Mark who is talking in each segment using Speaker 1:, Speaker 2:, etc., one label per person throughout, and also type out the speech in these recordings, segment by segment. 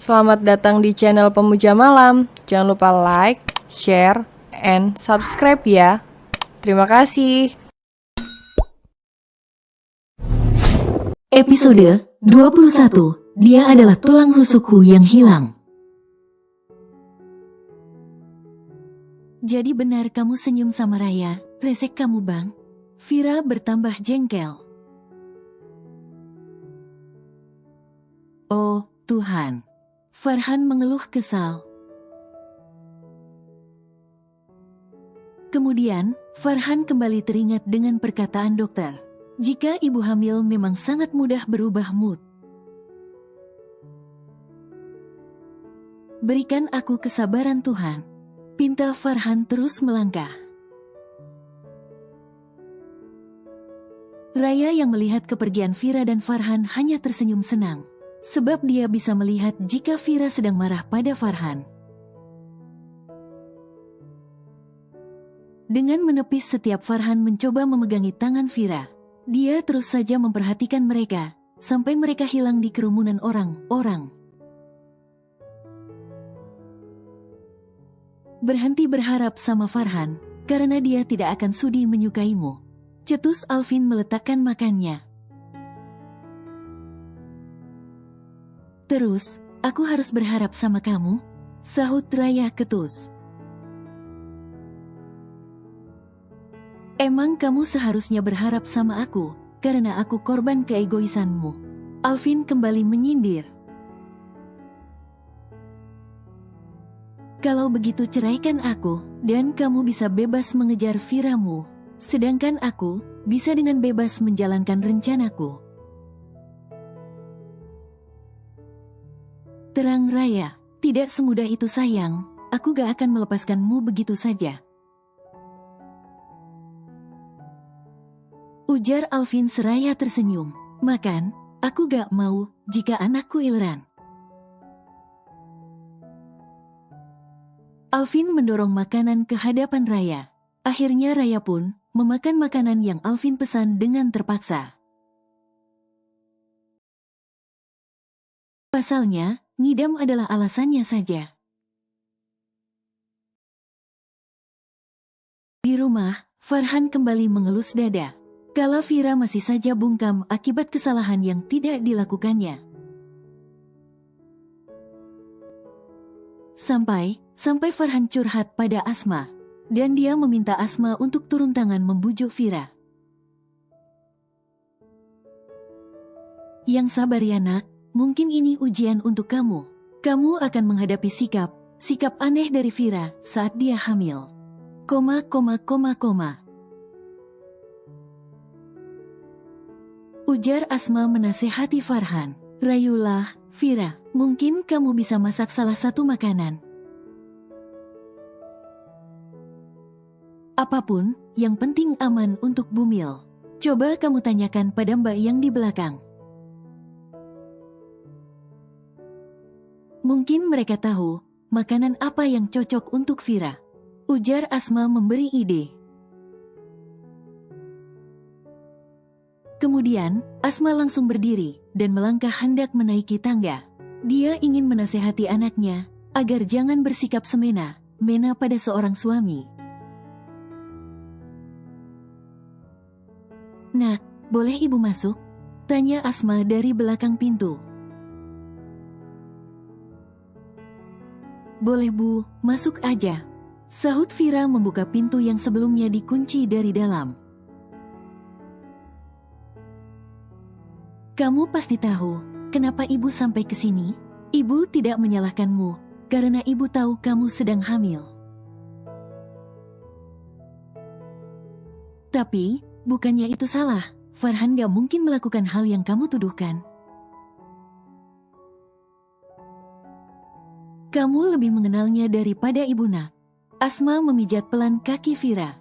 Speaker 1: Selamat datang di channel Pemuja Malam. Jangan lupa like, share, and subscribe ya. Terima kasih.
Speaker 2: Episode 21. Dia adalah tulang rusukku yang hilang. Jadi benar kamu senyum sama Raya, resek kamu bang? Vira bertambah jengkel. Oh, Tuhan. Farhan mengeluh kesal. Kemudian, Farhan kembali teringat dengan perkataan dokter. Jika ibu hamil memang sangat mudah berubah mood. Berikan aku kesabaran Tuhan. Pinta Farhan terus melangkah. Raya yang melihat kepergian Vira dan Farhan hanya tersenyum senang. Sebab dia bisa melihat jika Vira sedang marah pada Farhan. Dengan menepis setiap Farhan mencoba memegangi tangan Vira. Dia terus saja memperhatikan mereka, sampai mereka hilang di kerumunan orang-orang. Berhenti berharap sama Farhan, karena dia tidak akan sudi menyukaimu. Cetus Alvin meletakkan makannya. Terus, aku harus berharap sama kamu? Sahut Raya ketus. Emang kamu seharusnya berharap sama aku, karena aku korban keegoisanmu. Alvin kembali menyindir. Kalau begitu ceraikan aku, dan kamu bisa bebas mengejar Viramu. Sedangkan aku, bisa dengan bebas menjalankan rencanaku. Terang Raya, tidak semudah itu sayang, aku gak akan melepaskanmu begitu saja. Ujar Alvin seraya tersenyum. Makan, aku gak mau jika anakku ileran. Alvin mendorong makanan ke hadapan Raya. Akhirnya Raya pun memakan makanan yang Alvin pesan dengan terpaksa. Pasalnya, ngidam adalah alasannya saja. Di rumah, Farhan kembali mengelus dada. Kala Vira masih saja bungkam akibat kesalahan yang tidak dilakukannya. Sampai Farhan curhat pada Asma. Dan dia meminta Asma untuk turun tangan membujuk Vira. Yang sabar ya nak, mungkin ini ujian untuk kamu. Kamu akan menghadapi sikap aneh dari Vira saat dia hamil. Ujar Asma menasehati Farhan. Rayulah, Vira, mungkin kamu bisa masak salah satu makanan. Apapun, yang penting aman untuk Bumil. Coba kamu tanyakan pada mbak yang di belakang. Mungkin mereka tahu, makanan apa yang cocok untuk Vira. Ujar Asma memberi ide. Kemudian, Asma langsung berdiri dan melangkah hendak menaiki tangga. Dia ingin menasehati anaknya, agar jangan bersikap semena-mena pada seorang suami. Nak, boleh ibu masuk? Tanya Asma dari belakang pintu. Boleh bu, masuk aja. Sahut Vira membuka pintu yang sebelumnya dikunci dari dalam. Kamu pasti tahu, kenapa ibu sampai ke sini? Ibu tidak menyalahkanmu, karena ibu tahu kamu sedang hamil. Tapi, bukannya itu salah, Farhan gak mungkin melakukan hal yang kamu tuduhkan. Kamu lebih mengenalnya daripada ibu nak. Asma memijat pelan kaki Vira.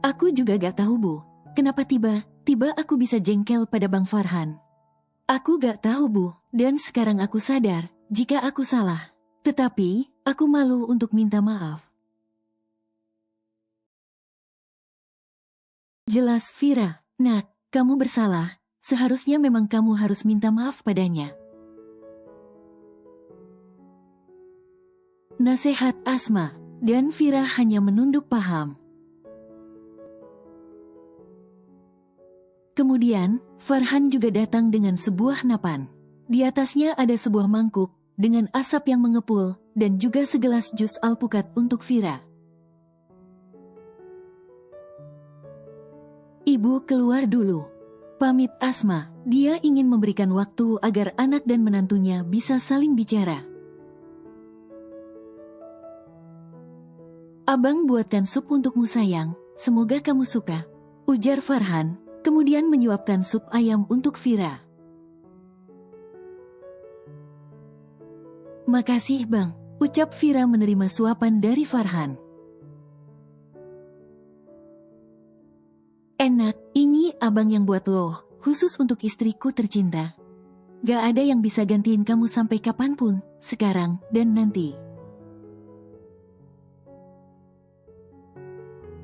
Speaker 2: Aku juga gak tahu bu, kenapa tiba-tiba aku bisa jengkel pada Bang Farhan. Aku gak tahu bu, dan sekarang aku sadar jika aku salah. Tetapi, aku malu untuk minta maaf. Jelas Vira, nak, kamu bersalah. seharusnya memang kamu harus minta maaf padanya. Nasihat Asma, dan Fira hanya menunduk paham. Kemudian, Farhan juga datang dengan sebuah napan. Di atasnya ada sebuah mangkuk, dengan asap yang mengepul, dan juga segelas jus alpukat untuk Fira. Ibu keluar dulu. Pamit Asma, dia ingin memberikan waktu agar anak dan menantunya bisa saling bicara. Abang buatkan sup untukmu sayang, semoga kamu suka, ujar Farhan, kemudian menyuapkan sup ayam untuk Fira. Makasih bang, ucap Fira menerima suapan dari Farhan. Enak, ini abang yang buat loh, khusus untuk istriku tercinta. Gak ada yang bisa gantiin kamu sampai kapanpun, sekarang dan nanti.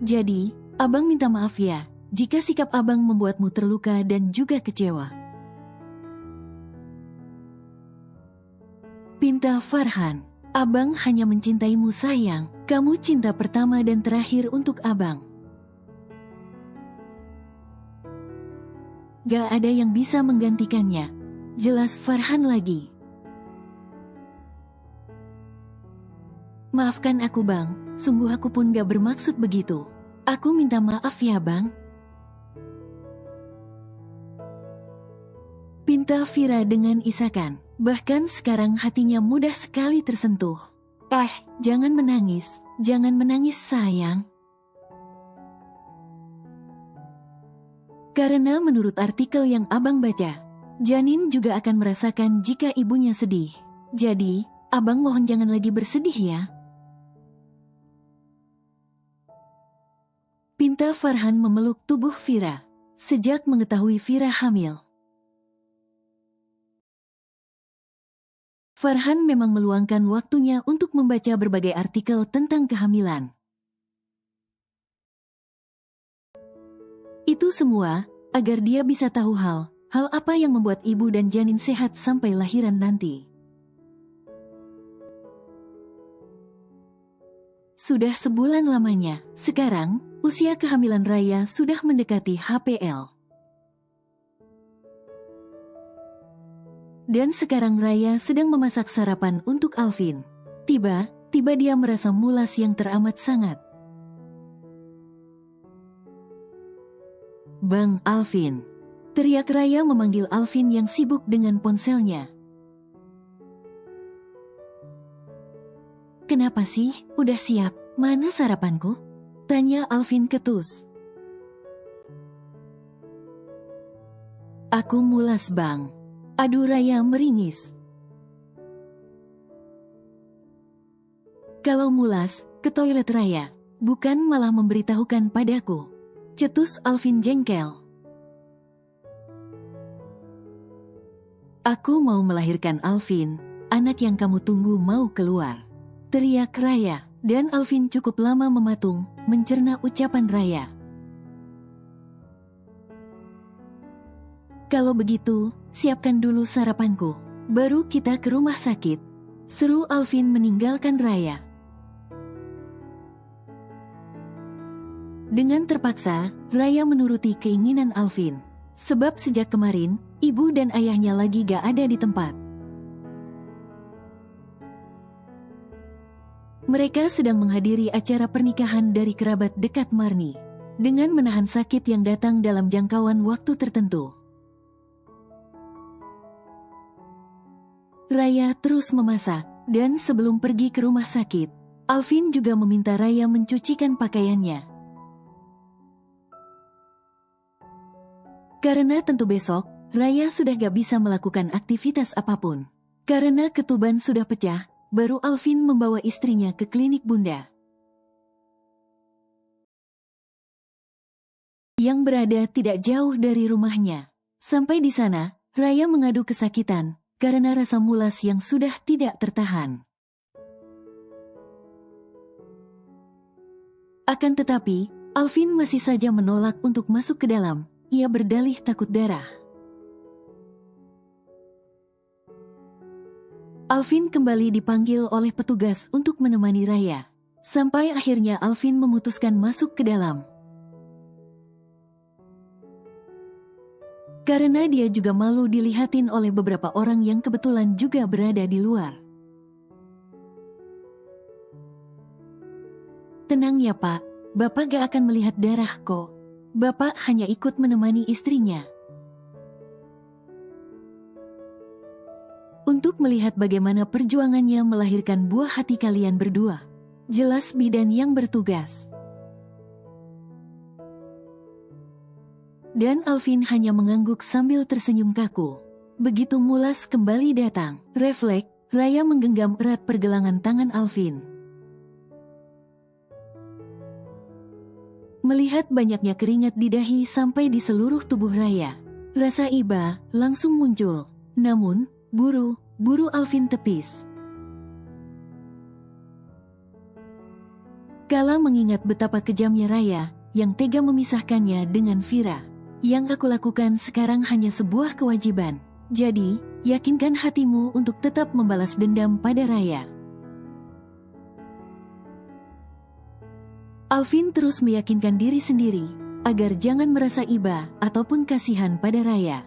Speaker 2: Jadi, abang minta maaf ya, jika sikap abang membuatmu terluka dan juga kecewa. Pinta Farhan, abang hanya mencintaimu sayang, kamu cinta pertama dan terakhir untuk abang. Gak ada yang bisa menggantikannya, jelas Farhan lagi. Maafkan aku bang, sungguh aku pun gak bermaksud begitu. Aku minta maaf ya bang. Pinta Fira dengan isakan, bahkan sekarang hatinya mudah sekali tersentuh. Jangan menangis sayang. Karena menurut artikel yang abang baca, janin juga akan merasakan jika ibunya sedih. Jadi, abang mohon jangan lagi bersedih ya. Pinta Farhan memeluk tubuh Fira, sejak mengetahui Fira hamil. Farhan memang meluangkan waktunya untuk membaca berbagai artikel tentang kehamilan. Itu semua, agar dia bisa tahu hal apa yang membuat ibu dan janin sehat sampai lahiran nanti. Sudah sebulan lamanya, sekarang, usia kehamilan Raya sudah mendekati HPL. Dan sekarang Raya sedang memasak sarapan untuk Alvin. Tiba-tiba dia merasa mulas yang teramat sangat. Bang Alvin, teriak Raya memanggil Alvin yang sibuk dengan ponselnya. Kenapa sih? Udah siap? Mana sarapanku? Tanya Alvin ketus. Aku mulas bang. Aduh Raya meringis. Kalau mulas, ke toilet Raya, bukan malah memberitahukan padaku. Cetus Alvin jengkel. Aku mau melahirkan Alvin, anak yang kamu tunggu mau keluar. Teriak Raya, dan Alvin cukup lama mematung, mencerna ucapan Raya. Kalau begitu, siapkan dulu sarapanku, baru kita ke rumah sakit. Seru Alvin meninggalkan Raya. Dengan terpaksa, Raya menuruti keinginan Alvin. Sebab sejak kemarin, ibu dan ayahnya lagi gak ada di tempat. Mereka sedang menghadiri acara pernikahan dari kerabat dekat Marni, dengan menahan sakit yang datang dalam jangkauan waktu tertentu. Raya terus memasak, dan sebelum pergi ke rumah sakit, Alvin juga meminta Raya mencucikan pakaiannya. Karena tentu besok, Raya sudah gak bisa melakukan aktivitas apapun. Karena ketuban sudah pecah, baru Alvin membawa istrinya ke klinik bunda, yang berada tidak jauh dari rumahnya. Sampai di sana, Raya mengadu kesakitan, karena rasa mulas yang sudah tidak tertahan. Akan tetapi, Alvin masih saja menolak untuk masuk ke dalam. Ia berdalih takut darah. Alvin kembali dipanggil oleh petugas untuk menemani Raya. Sampai akhirnya Alvin memutuskan masuk ke dalam. Karena dia juga malu dilihatin oleh beberapa orang yang kebetulan juga berada di luar. Tenang ya Pak, Bapak gak akan melihat darah kok. Bapak hanya ikut menemani istrinya. Untuk melihat bagaimana perjuangannya melahirkan buah hati kalian berdua. Jelas bidan yang bertugas. Dan Alvin hanya mengangguk sambil tersenyum kaku. Begitu Mulas kembali datang, refleks, Raya menggenggam erat pergelangan tangan Alvin. Melihat banyaknya keringat di dahi sampai di seluruh tubuh Raya, rasa iba langsung muncul. Namun, buru Alvin tepis. Kala mengingat betapa kejamnya Raya yang tega memisahkannya dengan Vira. Yang aku lakukan sekarang hanya sebuah kewajiban. Jadi, yakinkan hatimu untuk tetap membalas dendam pada Raya. Alvin terus meyakinkan diri sendiri agar jangan merasa iba ataupun kasihan pada Raya.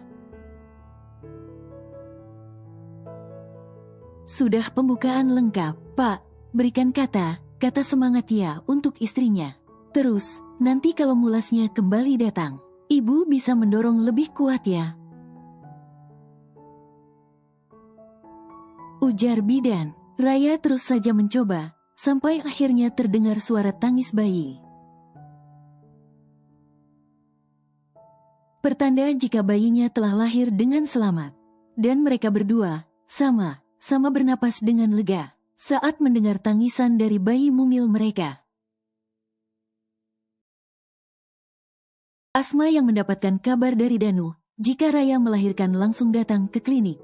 Speaker 2: Sudah pembukaan lengkap, Pak. Berikan kata semangat ya untuk istrinya. Terus, nanti kalau Mulasnya kembali datang, Ibu bisa mendorong lebih kuat ya. Ujar bidan. Raya terus saja mencoba, sampai akhirnya terdengar suara tangis bayi. Pertanda jika bayinya telah lahir dengan selamat. Dan mereka berdua, sama bernapas dengan lega, saat mendengar tangisan dari bayi mungil mereka. Asma yang mendapatkan kabar dari Danu, jika Raya melahirkan langsung datang ke klinik.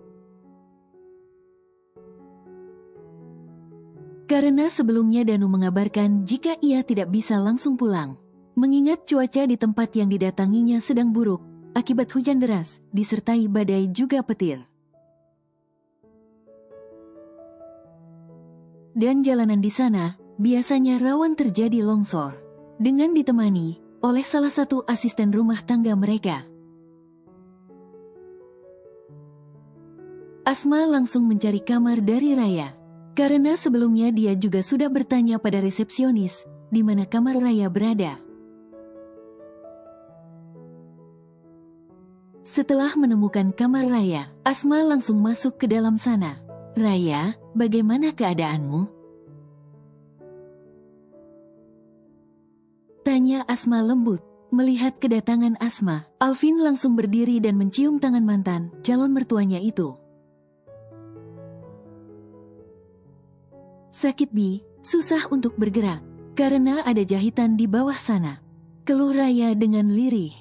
Speaker 2: Karena sebelumnya Danu mengabarkan jika ia tidak bisa langsung pulang. Mengingat cuaca di tempat yang didatanginya sedang buruk, akibat hujan deras, disertai badai juga petir. Dan jalanan di sana, biasanya rawan terjadi longsor. Dengan ditemani oleh salah satu asisten rumah tangga mereka. Asma langsung mencari kamar dari Raya. Karena sebelumnya dia juga sudah bertanya pada resepsionis di mana kamar Raya berada. Setelah menemukan kamar Raya, Asma langsung masuk ke dalam sana. Raya, bagaimana keadaanmu? Tanya Asma lembut. Melihat kedatangan Asma, Alvin langsung berdiri dan mencium tangan mantan calon mertuanya itu. Sakit Bi, susah untuk bergerak, karena ada jahitan di bawah sana. Keluh Raya dengan lirih.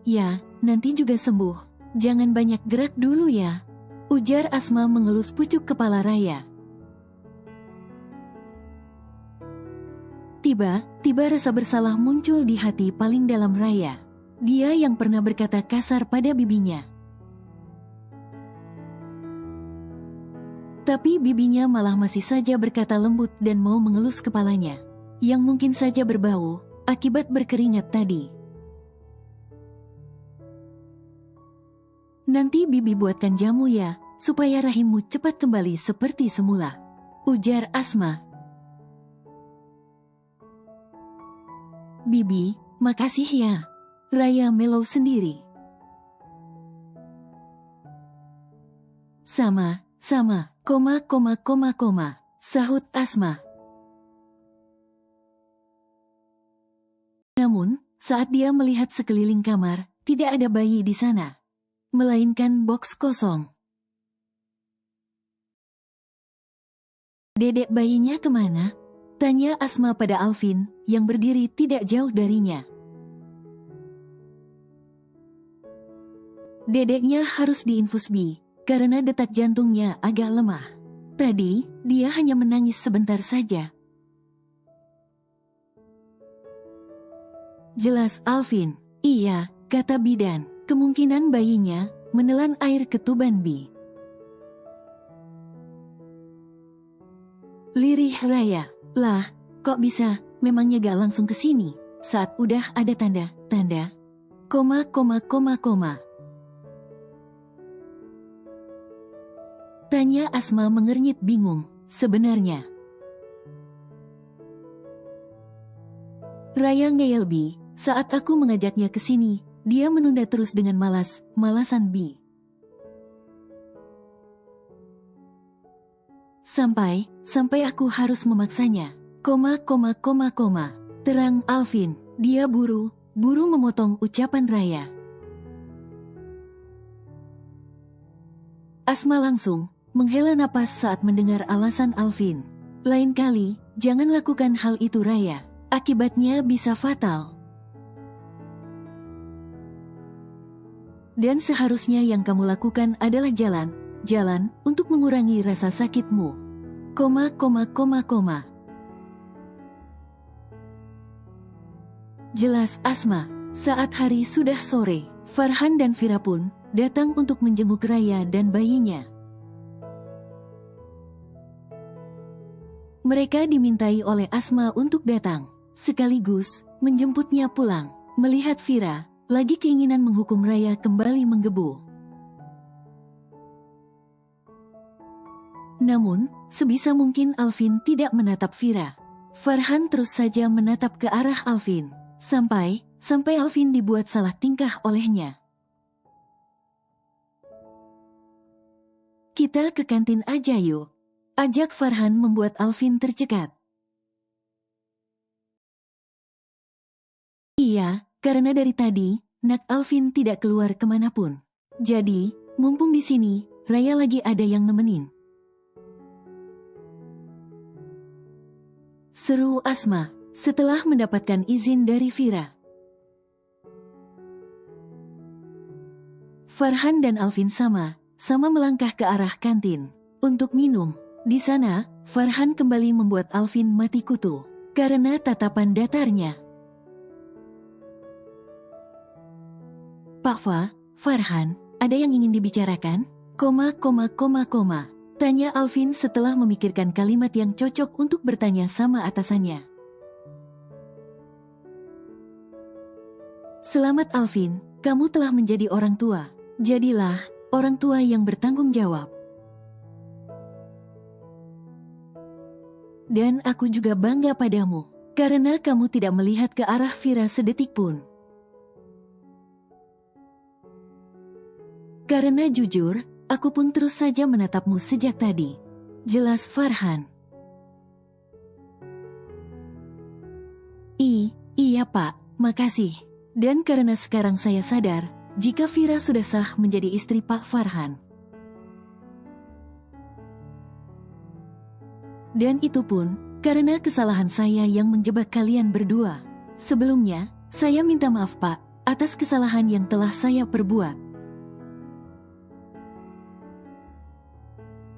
Speaker 2: Ya, nanti juga sembuh. Jangan banyak gerak dulu ya. Ujar Asma mengelus pucuk kepala Raya. Tiba rasa bersalah muncul di hati paling dalam Raya. Dia yang pernah berkata kasar pada bibinya. Tapi bibinya malah masih saja berkata lembut dan mau mengelus kepalanya, yang mungkin saja berbau akibat berkeringat tadi. Nanti bibi buatkan jamu ya, supaya rahimmu cepat kembali seperti semula. Ujar Asma. Bibi, makasih ya. Raya melau sendiri. Sama, sahut Asma. Namun, saat dia melihat sekeliling kamar, tidak ada bayi di sana, melainkan boks kosong. Dedek bayinya kemana? Tanya Asma pada Alvin, yang berdiri tidak jauh darinya. Dedeknya harus diinfus Bi, karena detak jantungnya agak lemah. Tadi, dia hanya menangis sebentar saja. Jelas Alvin. Iya, kata bidan, kemungkinan bayinya menelan air ketuban Bi. Lirih Raya, lah, kok bisa, memangnya gak langsung ke sini, saat udah ada tanda, koma. Tanya Asma mengernyit bingung, sebenarnya. Raya ngeyel Bi, saat aku mengajaknya ke sini, dia menunda terus dengan malasan Bi. Sampai aku harus memaksanya, koma. Terang Alvin, dia buru memotong ucapan Raya. Asma langsung menghela napas saat mendengar alasan Alvin. Lain kali, jangan lakukan hal itu Raya, akibatnya bisa fatal. Dan seharusnya yang kamu lakukan adalah jalan untuk mengurangi rasa sakitmu. Koma. Jelas Asma, saat hari sudah sore, Farhan dan Vira pun datang untuk menjenguk Raya dan bayinya. Mereka dimintai oleh Asma untuk datang, sekaligus menjemputnya pulang. Melihat Vira, lagi keinginan menghukum Raya kembali menggebu. Namun, sebisa mungkin Alvin tidak menatap Vira. Farhan terus saja menatap ke arah Alvin, sampai Alvin dibuat salah tingkah olehnya. Kita ke kantin aja yuk, ajak Farhan membuat Alvin tercekat. Iya, karena dari tadi, Nak Alvin tidak keluar kemanapun. Jadi, mumpung di sini, Raya lagi ada yang nemenin. Seru Asma, setelah mendapatkan izin dari Vira. Farhan dan Alvin sama melangkah ke arah kantin untuk minum. Di sana, Farhan kembali membuat Alvin mati kutu karena tatapan datarnya. Pak Farhan, ada yang ingin dibicarakan? Koma. Tanya Alvin setelah memikirkan kalimat yang cocok untuk bertanya sama atasannya. Selamat Alvin, kamu telah menjadi orang tua. Jadilah orang tua yang bertanggung jawab. Dan aku juga bangga padamu, karena kamu tidak melihat ke arah Vira sedetik pun. Karena jujur, aku pun terus saja menatapmu sejak tadi. Jelas Farhan. Iya Pak, makasih. Dan karena sekarang saya sadar, jika Vira sudah sah menjadi istri Pak Farhan. Dan itu pun, karena kesalahan saya yang menjebak kalian berdua. Sebelumnya, saya minta maaf Pak, atas kesalahan yang telah saya perbuat.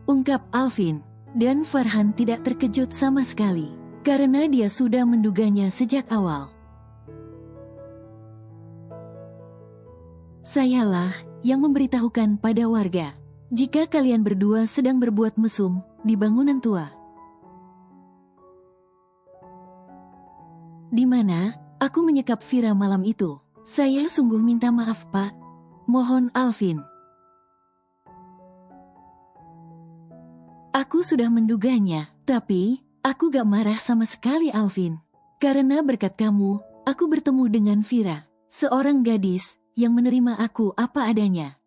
Speaker 2: Ungkap Alvin, dan Farhan tidak terkejut sama sekali, karena dia sudah menduganya sejak awal. Sayalah yang memberitahukan pada warga, jika kalian berdua sedang berbuat mesum di bangunan tua. Di mana aku menyekap Vira malam itu. Saya sungguh minta maaf Pak. Mohon Alvin. Aku sudah menduganya, tapi aku gak marah sama sekali Alvin. Karena berkat kamu, aku bertemu dengan Vira, seorang gadis yang menerima aku apa adanya.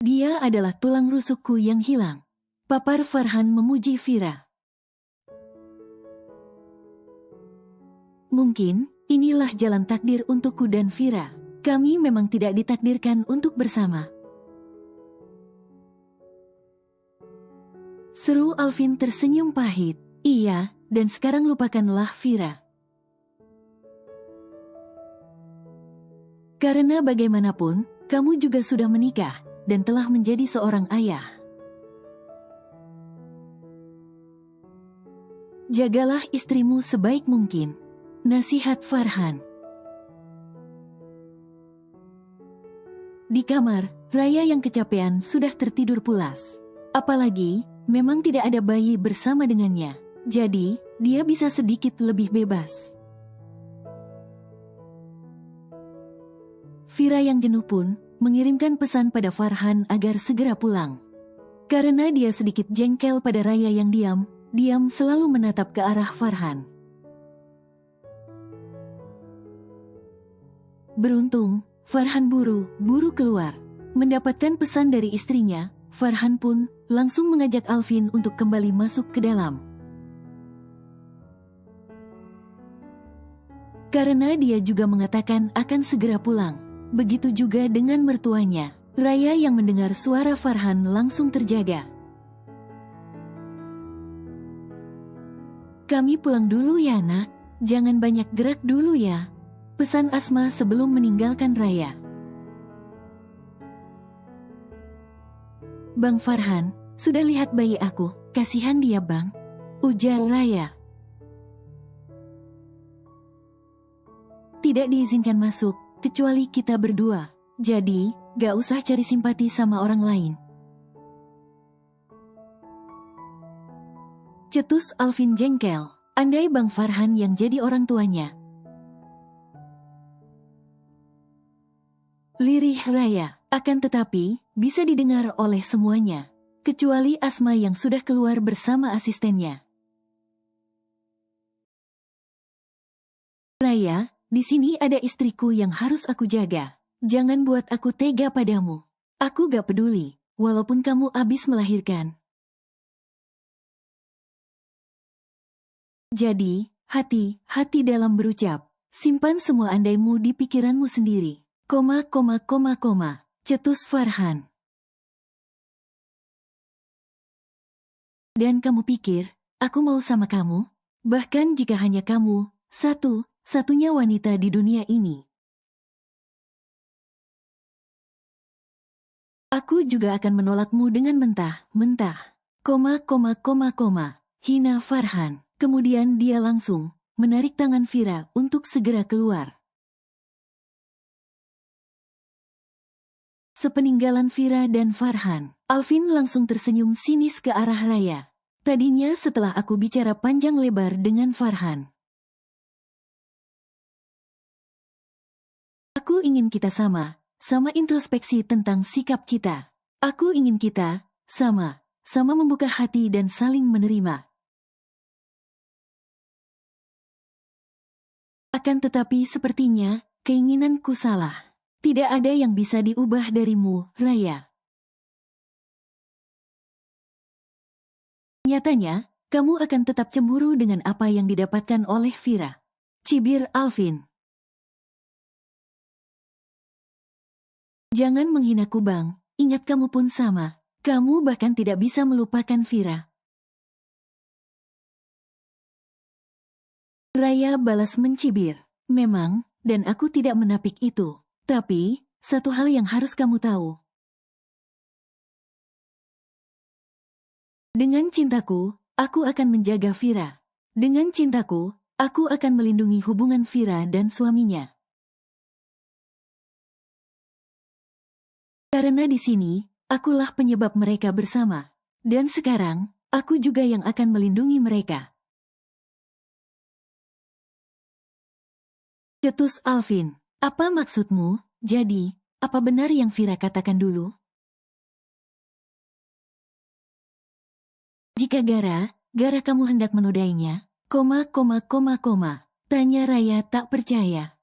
Speaker 2: Dia adalah tulang rusukku yang hilang. Papar Farhan memuji Vira. Mungkin, inilah jalan takdir untukku dan Vira. Kami memang tidak ditakdirkan untuk bersama. Seru Alvin tersenyum pahit. Iya, dan sekarang lupakanlah Vira. Karena bagaimanapun, kamu juga sudah menikah dan telah menjadi seorang ayah. Jagalah istrimu sebaik mungkin. Nasihat Farhan. Di kamar, Raya yang kecapean sudah tertidur pulas. Apalagi, memang tidak ada bayi bersama dengannya. Jadi, dia bisa sedikit lebih bebas. Vira yang jenuh pun mengirimkan pesan pada Farhan agar segera pulang. Karena dia sedikit jengkel pada Raya yang diam selalu menatap ke arah Farhan. Beruntung, Farhan buru keluar. Mendapatkan pesan dari istrinya, Farhan pun langsung mengajak Alvin untuk kembali masuk ke dalam. Karena dia juga mengatakan akan segera pulang. Begitu juga dengan mertuanya. Raya yang mendengar suara Farhan langsung terjaga. "Kami pulang dulu ya nak, jangan banyak gerak dulu ya," pesan Asma sebelum meninggalkan Raya. "Bang Farhan, sudah lihat bayi aku, kasihan dia bang," ujar Raya. "Tidak diizinkan masuk, kecuali kita berdua, jadi gak usah cari simpati sama orang lain." Cetus Alvin jengkel, andai Bang Farhan yang jadi orang tuanya. Lirih Raya, akan tetapi bisa didengar oleh semuanya, kecuali Asma yang sudah keluar bersama asistennya. "Raya, di sini ada istriku yang harus aku jaga. Jangan buat aku tega padamu. Aku gak peduli, walaupun kamu abis melahirkan. Jadi, hati-hati dalam berucap. Simpan semua andaimu di pikiranmu sendiri. Cetus Farhan. Dan kamu pikir, aku mau sama kamu? Bahkan jika hanya kamu, satu-satunya wanita di dunia ini. Aku juga akan menolakmu dengan mentah-mentah. Hina Farhan." Kemudian dia langsung menarik tangan Vira untuk segera keluar. Sepeninggalan Vira dan Farhan, Alvin langsung tersenyum sinis ke arah Raya. "Tadinya setelah aku bicara panjang lebar dengan Farhan, aku ingin kita sama introspeksi tentang sikap kita. Aku ingin kita sama membuka hati dan saling menerima. Akan tetapi sepertinya keinginanku salah. Tidak ada yang bisa diubah darimu, Raya. Nyatanya, kamu akan tetap cemburu dengan apa yang didapatkan oleh Vira," cibir Alvin. "Jangan menghinaku bang, ingat kamu pun sama. Kamu bahkan tidak bisa melupakan Vira." Raya balas mencibir. "Memang, dan aku tidak menapik itu. Tapi, satu hal yang harus kamu tahu. Dengan cintaku, aku akan menjaga Vira. Dengan cintaku, aku akan melindungi hubungan Vira dan suaminya. Karena di sini, akulah penyebab mereka bersama. Dan sekarang, aku juga yang akan melindungi mereka." Cetus Alvin. "Apa maksudmu? Jadi, apa benar yang Vira katakan dulu? Jika Gara kamu hendak menodainya, tanya Raya tak percaya.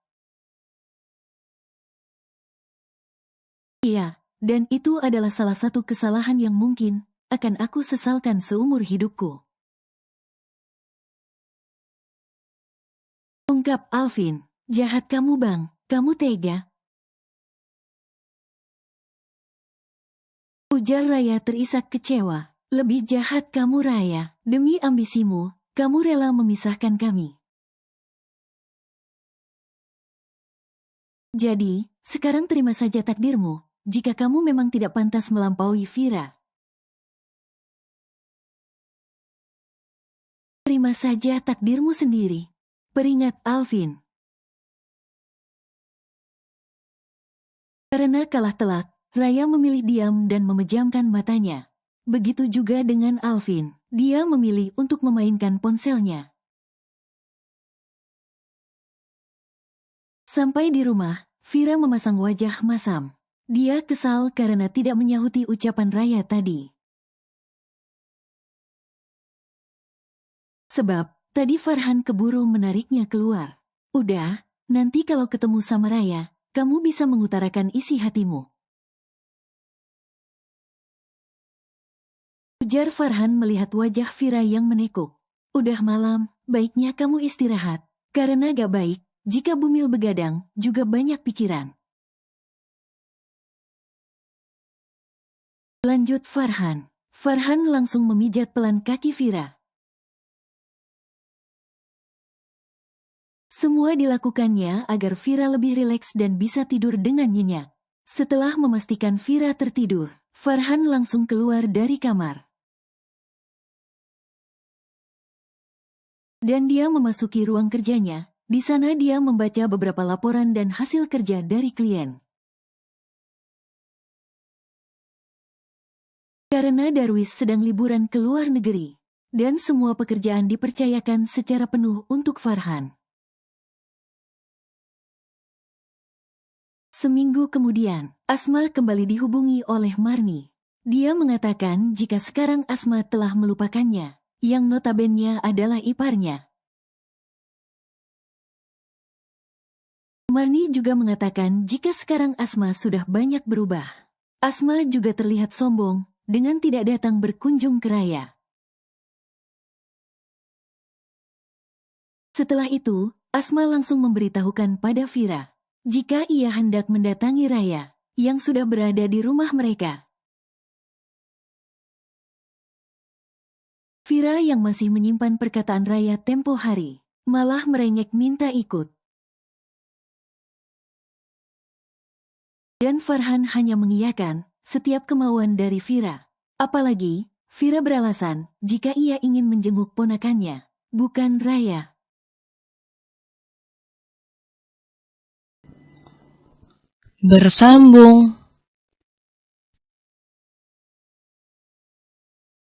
Speaker 2: "Iya, dan itu adalah salah satu kesalahan yang mungkin akan aku sesalkan seumur hidupku," ungkap Alvin. "Jahat kamu bang, kamu tega," ujar Raya terisak kecewa. "Lebih jahat kamu Raya, demi ambisimu, kamu rela memisahkan kami. Jadi, sekarang terima saja takdirmu, jika kamu memang tidak pantas melampaui Vira. Terima saja takdirmu sendiri," peringat Alvin. Karena kalah telak, Raya memilih diam dan memejamkan matanya. Begitu juga dengan Alvin, dia memilih untuk memainkan ponselnya. Sampai di rumah, Vira memasang wajah masam. Dia kesal karena tidak menyahuti ucapan Raya tadi. Sebab, tadi Farhan keburu menariknya keluar. Udah, nanti kalau ketemu sama Raya, kamu bisa mengutarakan isi hatimu. Ujar Farhan melihat wajah Vira yang menekuk. Udah malam, baiknya kamu istirahat. Karena gak baik, jika bumil begadang, juga banyak pikiran. Lanjut Farhan. Farhan langsung memijat pelan kaki Vira. Semua dilakukannya agar Vira lebih rileks dan bisa tidur dengan nyenyak. Setelah memastikan Vira tertidur, Farhan langsung keluar dari kamar. Dan dia memasuki ruang kerjanya. Di sana dia membaca beberapa laporan dan hasil kerja dari klien. Karena Darwis sedang liburan ke luar negeri, dan semua pekerjaan dipercayakan secara penuh untuk Farhan. Seminggu kemudian, Asma kembali dihubungi oleh Marni. Dia mengatakan jika sekarang Asma telah melupakannya, yang notabene adalah iparnya. Marni juga mengatakan jika sekarang Asma sudah banyak berubah. Asma juga terlihat sombong dengan tidak datang berkunjung ke Raya. Setelah itu, Asma langsung memberitahukan pada Vira jika ia hendak mendatangi Raya yang sudah berada di rumah mereka. Vira yang masih menyimpan perkataan Raya tempo hari, malah merengek minta ikut. Dan Farhan hanya mengiyakan setiap kemauan dari Vira. Apalagi, Vira beralasan jika ia ingin menjenguk ponakannya, bukan Raya.
Speaker 1: Bersambung.